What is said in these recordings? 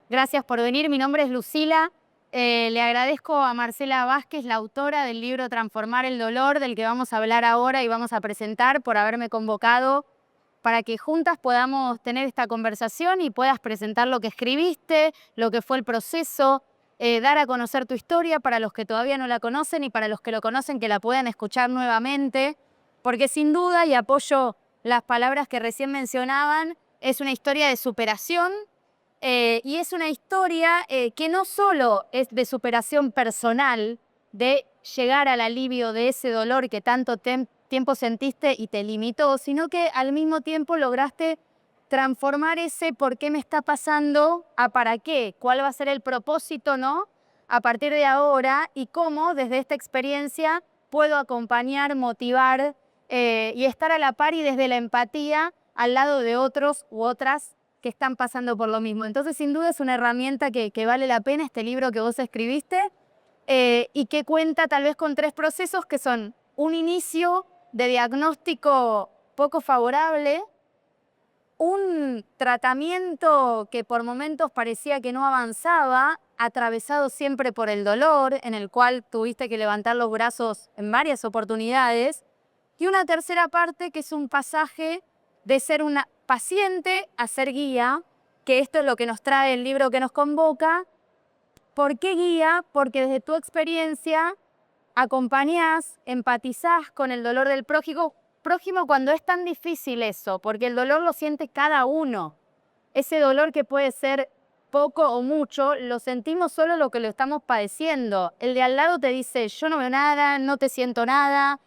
Gracias por venir. Mi nombre es Lucila. Le agradezco a Marcela Vázquez, la autora del libro Transformar el dolor, del que vamos a hablar ahora y vamos a presentar, por haberme convocado para que juntas podamos tener esta conversación y puedas presentar lo que escribiste, lo que fue el proceso, dar a conocer tu historia para los que todavía no la conocen y para los que lo conocen que la puedan escuchar nuevamente, porque sin duda, y apoyo las palabras que recién mencionaban, es una historia de superación. Y es una historia que no solo es de superación personal, de llegar al alivio de ese dolor que tanto tiempo sentiste y te limitó, sino que al mismo tiempo lograste transformar ese por qué me está pasando a para qué, cuál va a ser el propósito, ¿no? A partir de ahora y cómo desde esta experiencia puedo acompañar, motivar y estar a la par y desde la empatía al lado de otros u otras que están pasando por lo mismo. Entonces, sin duda es una herramienta que vale la pena, este libro que vos escribiste, y que cuenta tal vez con 3 procesos que son un inicio de diagnóstico poco favorable, un tratamiento que por momentos parecía que no avanzaba, atravesado siempre por el dolor, en el cual tuviste que levantar los brazos en varias oportunidades, y una tercera parte que es un pasaje de ser una paciente a ser guía, que esto es lo que nos trae el libro que nos convoca. ¿Por qué guía? Porque desde tu experiencia acompañás, empatizás con el dolor del prójimo cuando es tan difícil eso, porque el dolor lo siente cada uno. Ese dolor que puede ser poco o mucho, lo sentimos solo lo que lo estamos padeciendo. El de al lado te dice, yo no veo nada, no te siento nada.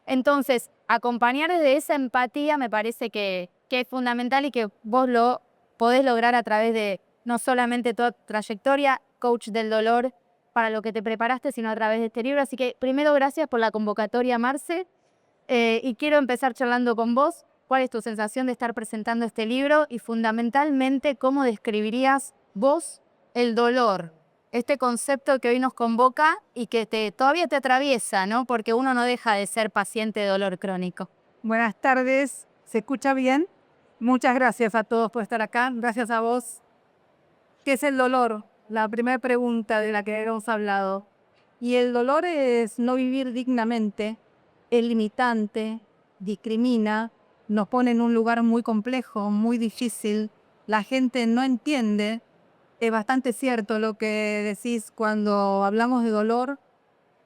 Entonces, acompañar desde esa empatía me parece que es fundamental y que vos lo podés lograr a través de no solamente toda tu trayectoria, coach del dolor, para lo que te preparaste, sino a través de este libro. Así que primero, gracias por la convocatoria, Marce. Y quiero empezar charlando con vos. ¿Cuál es tu sensación de estar presentando este libro? Y fundamentalmente, ¿cómo describirías vos el dolor? Este concepto que hoy nos convoca y que todavía te atraviesa, ¿no? Porque uno no deja de ser paciente de dolor crónico. Buenas tardes, ¿se escucha bien? Muchas gracias a todos por estar acá, gracias a vos. ¿Qué es el dolor? La primera pregunta de la que hemos hablado. Y el dolor es no vivir dignamente, es limitante, discrimina, nos pone en un lugar muy complejo, muy difícil. La gente no entiende. Es bastante cierto lo que decís cuando hablamos de dolor.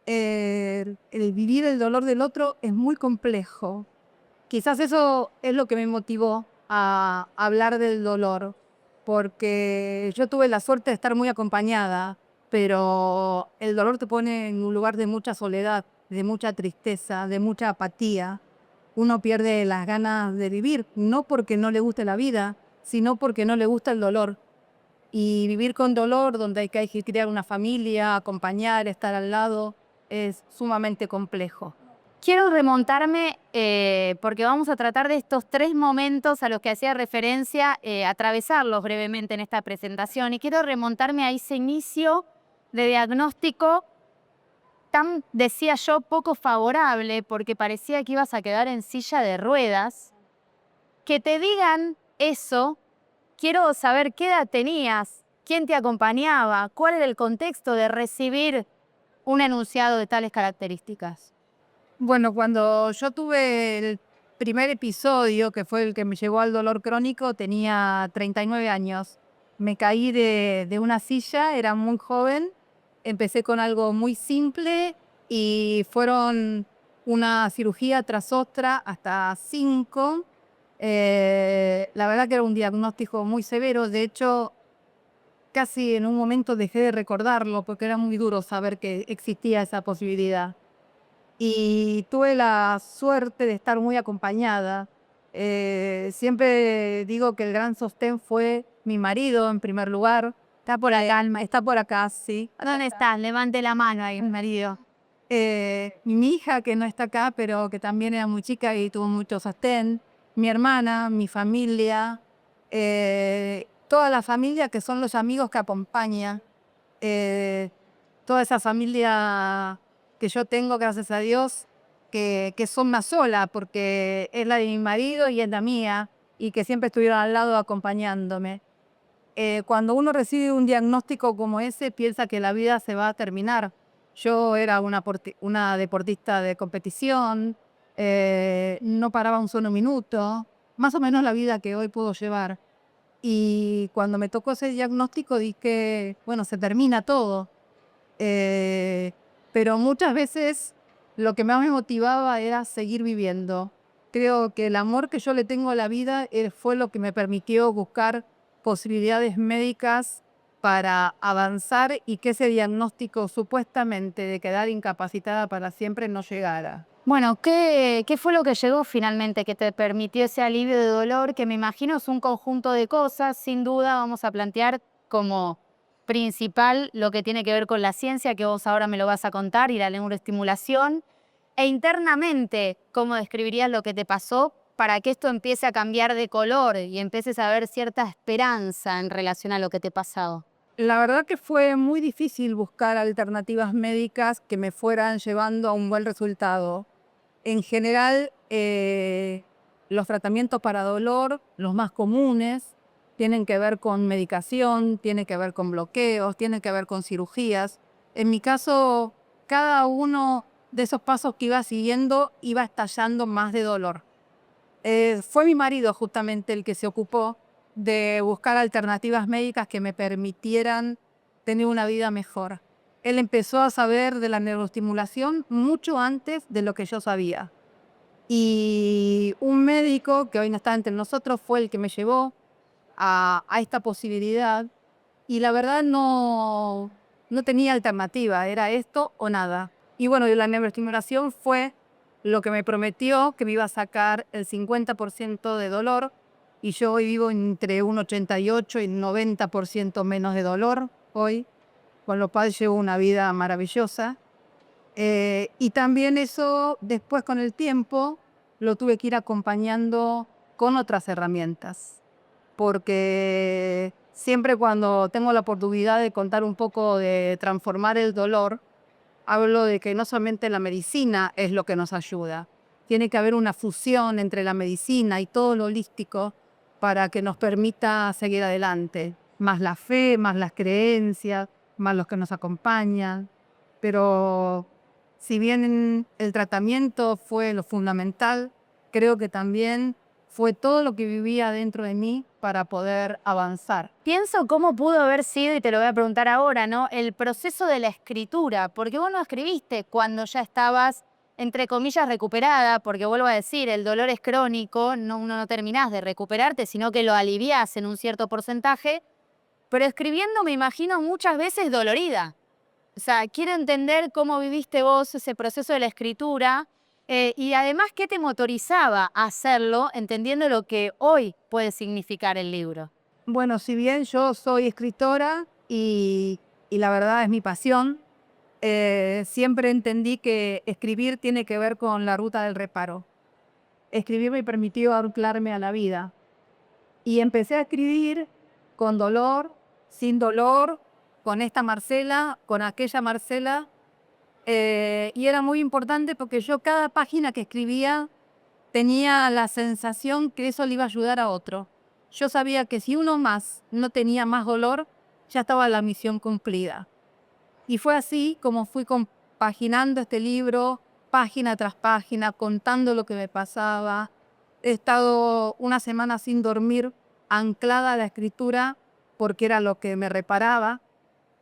El vivir el dolor del otro es muy complejo. Quizás eso es lo que me motivó a hablar del dolor, porque yo tuve la suerte de estar muy acompañada, pero el dolor te pone en un lugar de mucha soledad, de mucha tristeza, de mucha apatía. Uno pierde las ganas de vivir, no porque no le guste la vida, sino porque no le gusta el dolor. Y vivir con dolor, donde hay que crear una familia, acompañar, estar al lado, es sumamente complejo. Quiero remontarme, porque vamos a tratar de estos 3 momentos a los que hacía referencia, atravesarlos brevemente en esta presentación. Y quiero remontarme a ese inicio de diagnóstico tan, decía yo, poco favorable, porque parecía que ibas a quedar en silla de ruedas. Que te digan eso, quiero saber qué edad tenías, quién te acompañaba, cuál era el contexto de recibir un enunciado de tales características. Bueno, cuando yo tuve el primer episodio, que fue el que me llevó al dolor crónico, tenía 39 años. Me caí de una silla, era muy joven, empecé con algo muy simple y fueron una cirugía tras otra, hasta 5. La verdad que era un diagnóstico muy severo, de hecho, casi en un momento dejé de recordarlo porque era muy duro saber que existía esa posibilidad. Y tuve la suerte de estar muy acompañada. Siempre digo que el gran sostén fue mi marido en primer lugar. Está por acá, Está por acá, sí. ¿dónde está? Levante la mano ahí, marido. Mi hija, que no está acá, pero que también era muy chica y tuvo mucho sostén. Mi hermana, mi familia, toda la familia que son los amigos que acompañan. eh, Toda esa familia que yo tengo, gracias a Dios, que son más sola, porque es la de mi marido y es la mía, y que siempre estuvieron al lado acompañándome. Cuando uno recibe un diagnóstico como ese, piensa que la vida se va a terminar. Yo era una deportista de competición, no paraba un solo minuto, más o menos la vida que hoy puedo llevar. Y cuando me tocó ese diagnóstico dije, bueno, se termina todo. Pero muchas veces lo que más me motivaba era seguir viviendo. Creo que el amor que yo le tengo a la vida fue lo que me permitió buscar posibilidades médicas para avanzar y que ese diagnóstico supuestamente de quedar incapacitada para siempre no llegara. Bueno, ¿qué fue lo que llegó finalmente que te permitió ese alivio de dolor? Que me imagino es un conjunto de cosas, sin duda vamos a plantear como principal lo que tiene que ver con la ciencia, que vos ahora me lo vas a contar, y la neuroestimulación. E internamente, ¿cómo describirías lo que te pasó para que esto empiece a cambiar de color y empieces a ver cierta esperanza en relación a lo que te ha pasado? La verdad que fue muy difícil buscar alternativas médicas que me fueran llevando a un buen resultado. En general, los tratamientos para dolor, los más comunes, tienen que ver con medicación, tienen que ver con bloqueos, tienen que ver con cirugías. En mi caso, cada uno de esos pasos que iba siguiendo iba estallando más de dolor. Fue mi marido justamente el que se ocupó de buscar alternativas médicas que me permitieran tener una vida mejor. Él empezó a saber de la neuroestimulación mucho antes de lo que yo sabía. Y un médico que hoy no está entre nosotros fue el que me llevó a esta posibilidad. Y la verdad no tenía alternativa, era esto o nada. Y bueno, la neuroestimulación fue lo que me prometió que me iba a sacar el 50% de dolor. Y yo hoy vivo entre un 88 y 90% menos de dolor hoy, con lo cual llevo una vida maravillosa. Y también eso, después con el tiempo, lo tuve que ir acompañando con otras herramientas, porque siempre cuando tengo la oportunidad de contar un poco de transformar el dolor, hablo de que no solamente la medicina es lo que nos ayuda, tiene que haber una fusión entre la medicina y todo lo holístico para que nos permita seguir adelante, más la fe, más las creencias, más los que nos acompañan. Pero si bien el tratamiento fue lo fundamental, creo que también fue todo lo que vivía dentro de mí para poder avanzar. Pienso cómo pudo haber sido, y te lo voy a preguntar ahora, ¿no? El proceso de la escritura, porque vos no escribiste cuando ya estabas, entre comillas, recuperada, porque vuelvo a decir, el dolor es crónico, no, uno no terminás de recuperarte, sino que lo aliviás en un cierto porcentaje, pero escribiendo me imagino muchas veces dolorida. O sea, quiero entender cómo viviste vos ese proceso de la escritura y además qué te motorizaba a hacerlo, entendiendo lo que hoy puede significar el libro. Bueno, si bien yo soy escritora y la verdad es mi pasión, siempre entendí que escribir tiene que ver con la ruta del reparo. Escribir me permitió anclarme a la vida. Y empecé a escribir con dolor, sin dolor, con esta Marcela, con aquella Marcela. Y era muy importante porque yo cada página que escribía tenía la sensación que eso le iba a ayudar a otro. Yo sabía que si uno más no tenía más dolor, ya estaba la misión cumplida. Y fue así como fui compaginando este libro, página tras página, contando lo que me pasaba. He estado una semana sin dormir, anclada a la escritura, porque era lo que me reparaba.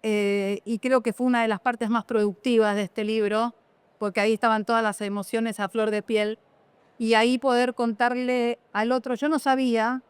Y creo que fue una de las partes más productivas de este libro, porque ahí estaban todas las emociones a flor de piel. Y ahí poder contarle al otro, yo no sabía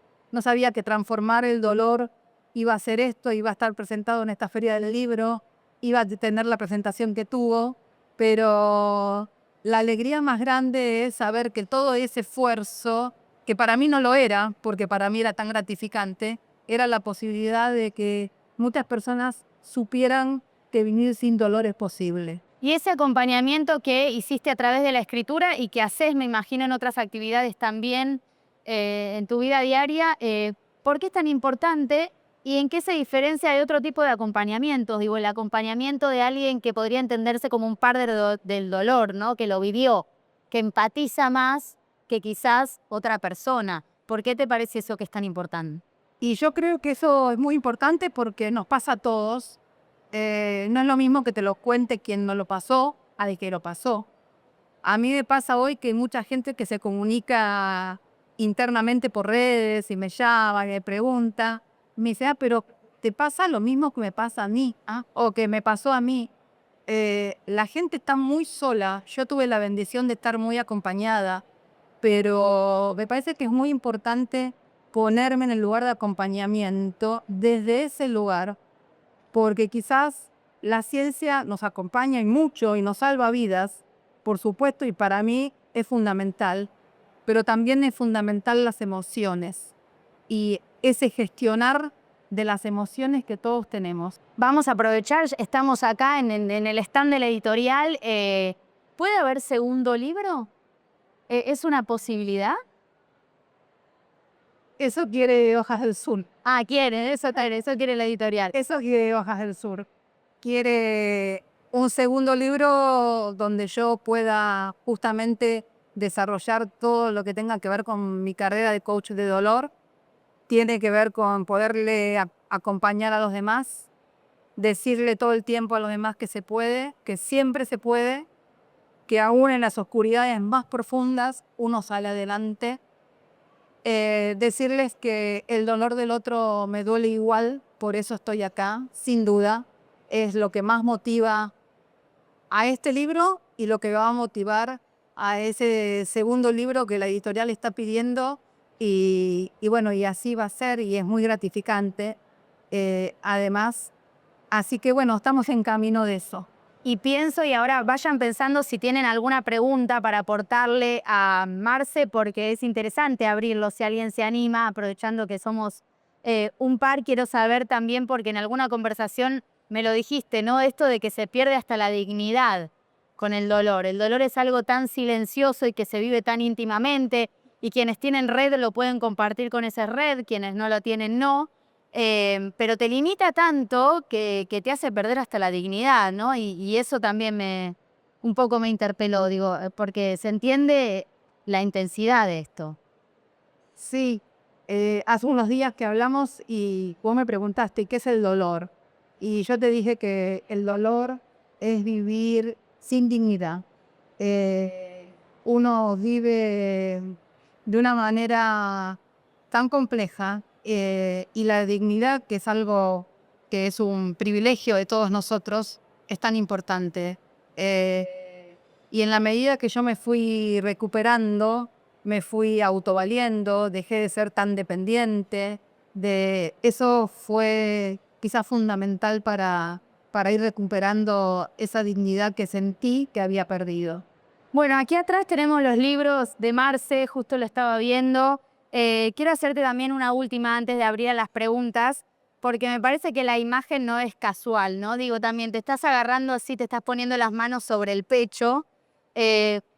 que transformar el dolor iba a ser esto, iba a estar presentado en esta feria del libro, iba a tener la presentación que tuvo, pero la alegría más grande es saber que todo ese esfuerzo, que para mí no lo era, porque para mí era tan gratificante, era la posibilidad de que muchas personas supieran que vivir sin dolor es posible. Y ese acompañamiento que hiciste a través de la escritura y que haces, me imagino, en otras actividades también en tu vida diaria, ¿por qué es tan importante y en qué se diferencia de otro tipo de acompañamientos? Digo, el acompañamiento de alguien que podría entenderse como un par del dolor, ¿no? Que lo vivió, que empatiza más que quizás otra persona. ¿Por qué te parece eso que es tan importante? Y yo creo que eso es muy importante porque nos pasa a todos. No es lo mismo que te lo cuente quien no lo pasó a de que lo pasó. A mí me pasa hoy que hay mucha gente que se comunica internamente por redes y me llama, y me pregunta, me dice, pero ¿te pasa lo mismo que me pasa a mí? O que me pasó a mí. La gente está muy sola. Yo tuve la bendición de estar muy acompañada, pero me parece que es muy importante ponerme en el lugar de acompañamiento desde ese lugar, porque quizás la ciencia nos acompaña y mucho y nos salva vidas, por supuesto, y para mí es fundamental, pero también es fundamental las emociones y ese gestionar de las emociones que todos tenemos. Vamos a aprovechar, estamos acá en el stand de la editorial. ¿Puede haber segundo libro? ¿Es una posibilidad? Eso quiere Hojas del Sur. Quiere, eso quiere la editorial. Eso quiere Hojas del Sur. Quiere un segundo libro donde yo pueda justamente desarrollar todo lo que tenga que ver con mi carrera de coach de dolor. Tiene que ver con poderle acompañar a los demás, decirle todo el tiempo a los demás que se puede, que siempre se puede, que aún en las oscuridades más profundas uno sale adelante. Decirles que el dolor del otro me duele igual, por eso estoy acá, sin duda. Es lo que más motiva a este libro y lo que va a motivar a ese segundo libro que la editorial está pidiendo. Y bueno, y así va a ser y es muy gratificante. Además, así que bueno, estamos en camino de eso. Y pienso, y ahora vayan pensando si tienen alguna pregunta para aportarle a Marce, porque es interesante abrirlo si alguien se anima, aprovechando que somos un par. Quiero saber también, porque en alguna conversación me lo dijiste, ¿no? Esto de que se pierde hasta la dignidad con el dolor. El dolor es algo tan silencioso y que se vive tan íntimamente, y quienes tienen red lo pueden compartir con esa red, quienes no lo tienen no. Pero te limita tanto que te hace perder hasta la dignidad, ¿no? Y eso también un poco me interpeló, digo, porque se entiende la intensidad de esto. Sí, hace unos días que hablamos y vos me preguntaste, ¿qué es el dolor? Y yo te dije que el dolor es vivir sin dignidad. Uno vive de una manera tan compleja y la dignidad, que es algo que es un privilegio de todos nosotros, es tan importante. Y en la medida que yo me fui recuperando, me fui autovaliendo, dejé de ser tan dependiente. Eso fue quizás fundamental para ir recuperando esa dignidad que sentí que había perdido. Bueno, aquí atrás tenemos los libros de Marce, justo lo estaba viendo. Quiero hacerte también una última antes de abrir a las preguntas, porque me parece que la imagen no es casual, ¿no? Digo, también te estás agarrando así, te estás poniendo las manos sobre el pecho.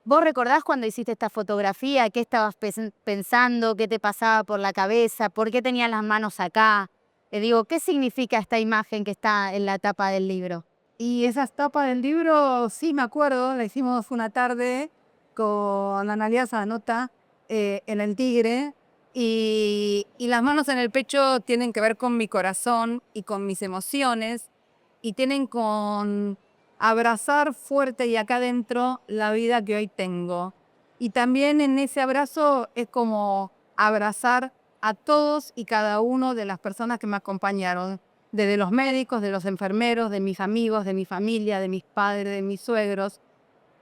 ¿Vos recordás cuando hiciste esta fotografía? ¿Qué estabas pensando? ¿Qué te pasaba por la cabeza? ¿Por qué tenías las manos acá? Digo, ¿qué significa esta imagen que está en la tapa del libro? Y esa tapa del libro, sí me acuerdo, la hicimos una tarde con Analia Zanota en El Tigre. Y las manos en el pecho tienen que ver con mi corazón y con mis emociones. Y tienen con abrazar fuerte y acá adentro la vida que hoy tengo. Y también en ese abrazo es como abrazar a todos y cada uno de las personas que me acompañaron, desde los médicos, de los enfermeros, de mis amigos, de mi familia, de mis padres, de mis suegros.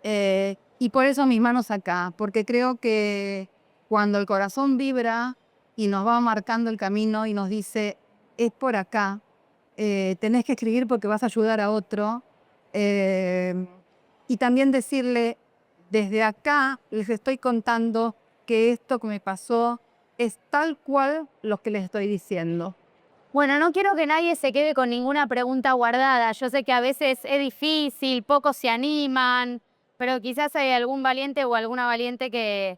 Y por eso mis manos acá, porque creo que cuando el corazón vibra y nos va marcando el camino y nos dice, es por acá, tenés que escribir porque vas a ayudar a otro. Y también decirle, desde acá les estoy contando que esto que me pasó es tal cual lo que les estoy diciendo. Bueno, no quiero que nadie se quede con ninguna pregunta guardada. Yo sé que a veces es difícil, pocos se animan, pero quizás hay algún valiente o alguna valiente que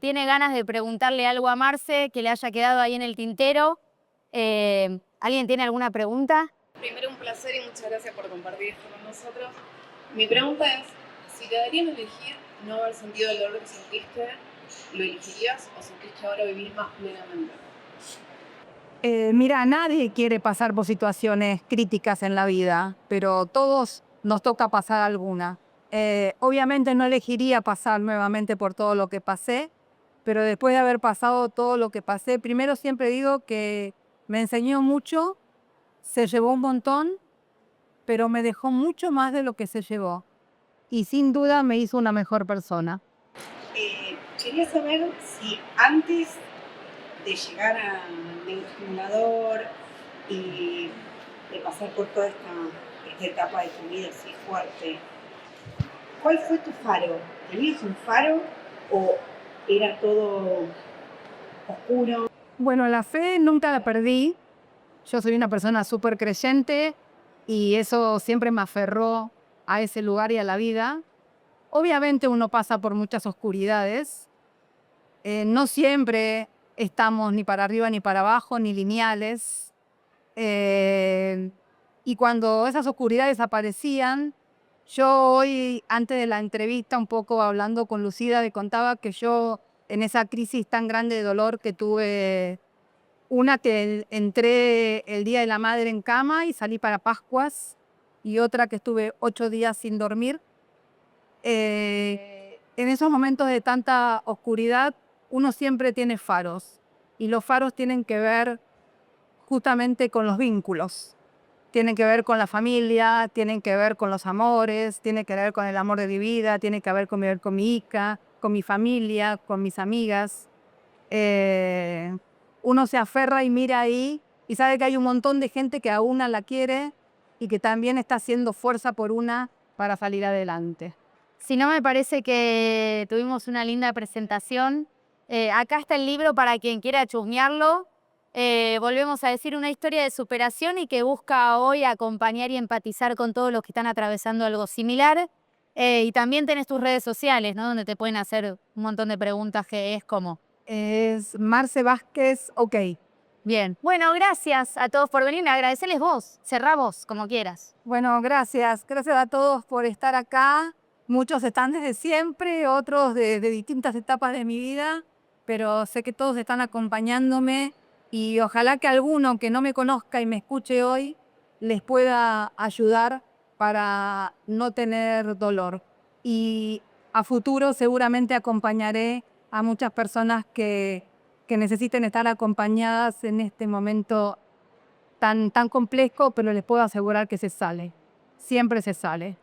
tiene ganas de preguntarle algo a Marce que le haya quedado ahí en el tintero. ¿Alguien tiene alguna pregunta? Primero, un placer y muchas gracias por compartir esto con nosotros. Mi pregunta es, si te darían a elegir no haber sentido el dolor que sentiste, ¿lo elegirías o sentís que ahora vivís más plenamente? Mira, nadie quiere pasar por situaciones críticas en la vida, pero todos nos toca pasar alguna. Obviamente no elegiría pasar nuevamente por todo lo que pasé, pero después de haber pasado todo lo que pasé, primero siempre digo que me enseñó mucho, se llevó un montón, pero me dejó mucho más de lo que se llevó. Y sin duda me hizo una mejor persona. Quería saber si antes de llegar al neuroestimulador y de pasar por toda esta etapa de tu vida así fuerte, ¿cuál fue tu faro? ¿Tenías un faro o era todo oscuro? Bueno, la fe nunca la perdí. Yo soy una persona súper creyente y eso siempre me aferró a ese lugar y a la vida. Obviamente uno pasa por muchas oscuridades. No siempre estamos ni para arriba ni para abajo, ni lineales. Y cuando esas oscuridades aparecían, yo hoy, antes de la entrevista, un poco hablando con Lucida, le contaba que yo en esa crisis tan grande de dolor que tuve, una que entré el Día de la Madre en cama y salí para Pascuas, y otra que estuve 8 días sin dormir. En esos momentos de tanta oscuridad, uno siempre tiene faros, y los faros tienen que ver justamente con los vínculos. Tienen que ver con la familia, tienen que ver con los amores, tienen que ver con el amor de mi vida, tienen que ver con mi hija, con mi familia, con mis amigas. Uno se aferra y mira ahí y sabe que hay un montón de gente que a una la quiere y que también está haciendo fuerza por una para salir adelante. Si no, me parece que tuvimos una linda presentación. Acá está el libro para quien quiera chusmearlo. Volvemos a decir una historia de superación y que busca hoy acompañar y empatizar con todos los que están atravesando algo similar. Y también tenés tus redes sociales, ¿no? Donde te pueden hacer un montón de preguntas que es como... Es Marce Vázquez, ok. Bien. Bueno, gracias a todos por venir. Agradecerles vos. Cerrá vos, como quieras. Bueno, gracias. Gracias a todos por estar acá. Muchos están desde siempre, otros de distintas etapas de mi vida, pero sé que todos están acompañándome y ojalá que alguno que no me conozca y me escuche hoy les pueda ayudar para no tener dolor. Y a futuro seguramente acompañaré a muchas personas que necesiten estar acompañadas en este momento tan complejo, pero les puedo asegurar que se sale. Siempre se sale.